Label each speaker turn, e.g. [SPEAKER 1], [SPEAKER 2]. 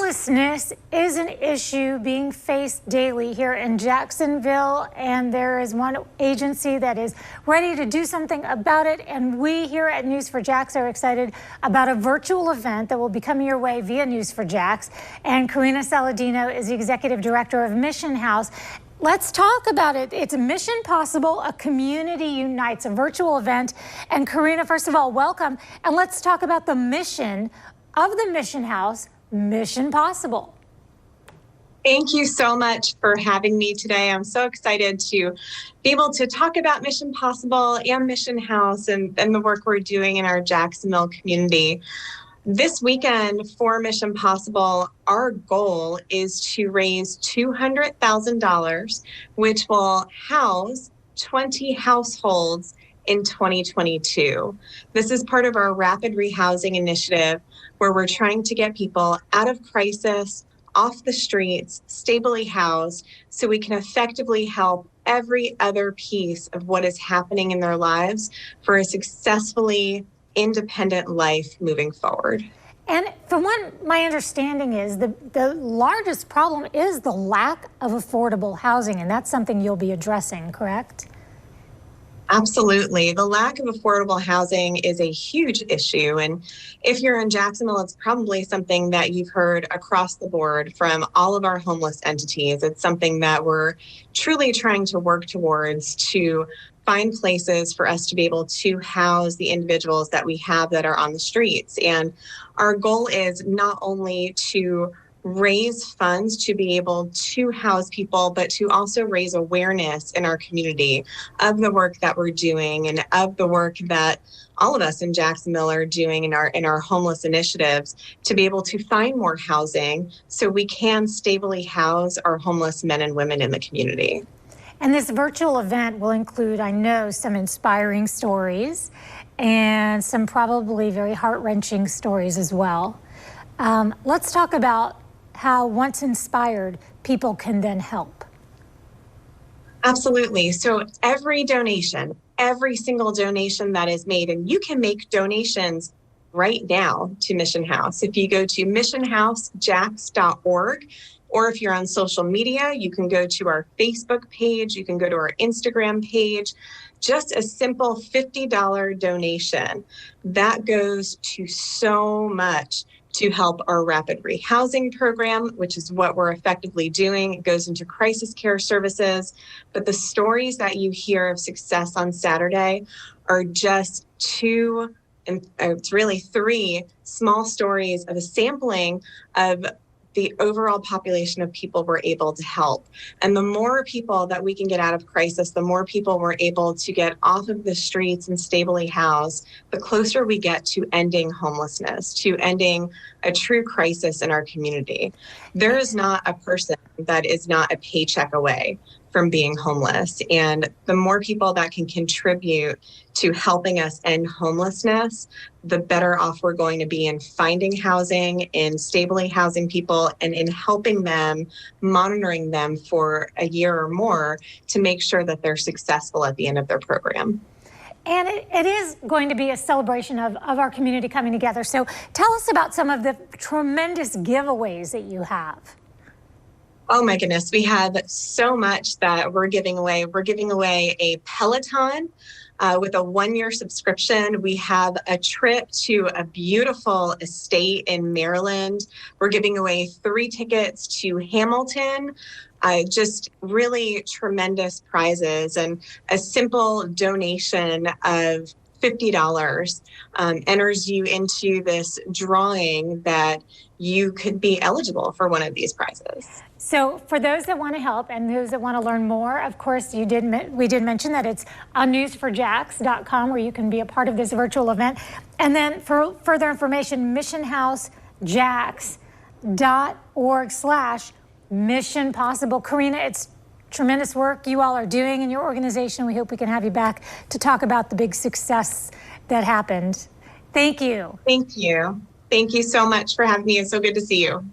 [SPEAKER 1] Homelessness is an issue being faced daily here in Jacksonville, and there is one agency that is ready to do something about it. And we here at News4JAX are excited about a virtual event that will be coming your way via News4JAX. And Karina Saladino is the executive director of Mission House. Let's talk about it. It's Mission Possible, a community unites, a virtual event. And Karina, first of all, welcome. And let's talk about the mission of the Mission House, Mission Possible.
[SPEAKER 2] Thank you so much for having me today. I'm so excited to be able to talk about Mission Possible and Mission House and the work we're doing in our Jacksonville community. This weekend for Mission Possible, our goal is to raise $200,000, which will house 20 households in 2022. This is part of our rapid rehousing initiative, where we're trying to get people out of crisis, off the streets, stably housed, so we can effectively help every other piece of what is happening in their lives for a successfully independent life moving forward.
[SPEAKER 1] And from what my understanding is, the largest problem is the lack of affordable housing, and that's something you'll be addressing, correct?
[SPEAKER 2] Absolutely. The lack of affordable housing is a huge issue. And if you're in Jacksonville, it's probably something that you've heard across the board from all of our homeless entities. It's something that we're truly trying to work towards, to find places for us to be able to house the individuals that we have that are on the streets. And our goal is not only to raise funds to be able to house people, but to also raise awareness in our community of the work that we're doing and of the work that all of us in Jacksonville are doing in our homeless initiatives, to be able to find more housing so we can stably house our homeless men and women in the community.
[SPEAKER 1] And this virtual event will include, I know, some inspiring stories and some probably very heart-wrenching stories as well. Let's talk about how, once inspired, people can then help.
[SPEAKER 2] Absolutely. So every donation, every single donation that is made, and you can make donations right now to Mission House. If you go to missionhousejax.org, or if you're on social media, you can go to our Facebook page, you can go to our Instagram page. Just a simple $50 donation, that goes to so much to help our rapid rehousing program, which is what we're effectively doing. It goes into crisis care services. But the stories that you hear of success on Saturday are just two, and it's really three small stories of a sampling of the overall population of people we're able to help. And the more people that we can get out of crisis, the more people we're able to get off of the streets and stably housed, the closer we get to ending homelessness, to ending a true crisis in our community. There is not a person that is not a paycheck away from being homeless. And the more people that can contribute to helping us end homelessness, the better off we're going to be in finding housing, in stably housing people, and in helping them, monitoring them for a year or more to make sure that they're successful at the end of their program.
[SPEAKER 1] And it is going to be a celebration of our community coming together. So tell us about some of the tremendous giveaways that you have.
[SPEAKER 2] Oh my goodness, we have so much that we're giving away. We're giving away a Peloton with a 1-year subscription. We have a trip to a beautiful estate in Maryland. We're giving away 3 tickets to Hamilton. Just really tremendous prizes, and a simple donation of $50 enters you into this drawing that you could be eligible for one of these prizes.
[SPEAKER 1] So for those that want to help and those that want to learn more, of course, we did mention that it's on news4jax.com, where you can be a part of this virtual event. And then for further information, missionhousejax.org/Mission Possible. Karina, it's tremendous work you all are doing in your organization. We hope we can have you back to talk about the big success that happened. Thank you.
[SPEAKER 2] Thank you. Thank you so much for having me. It's so good to see you.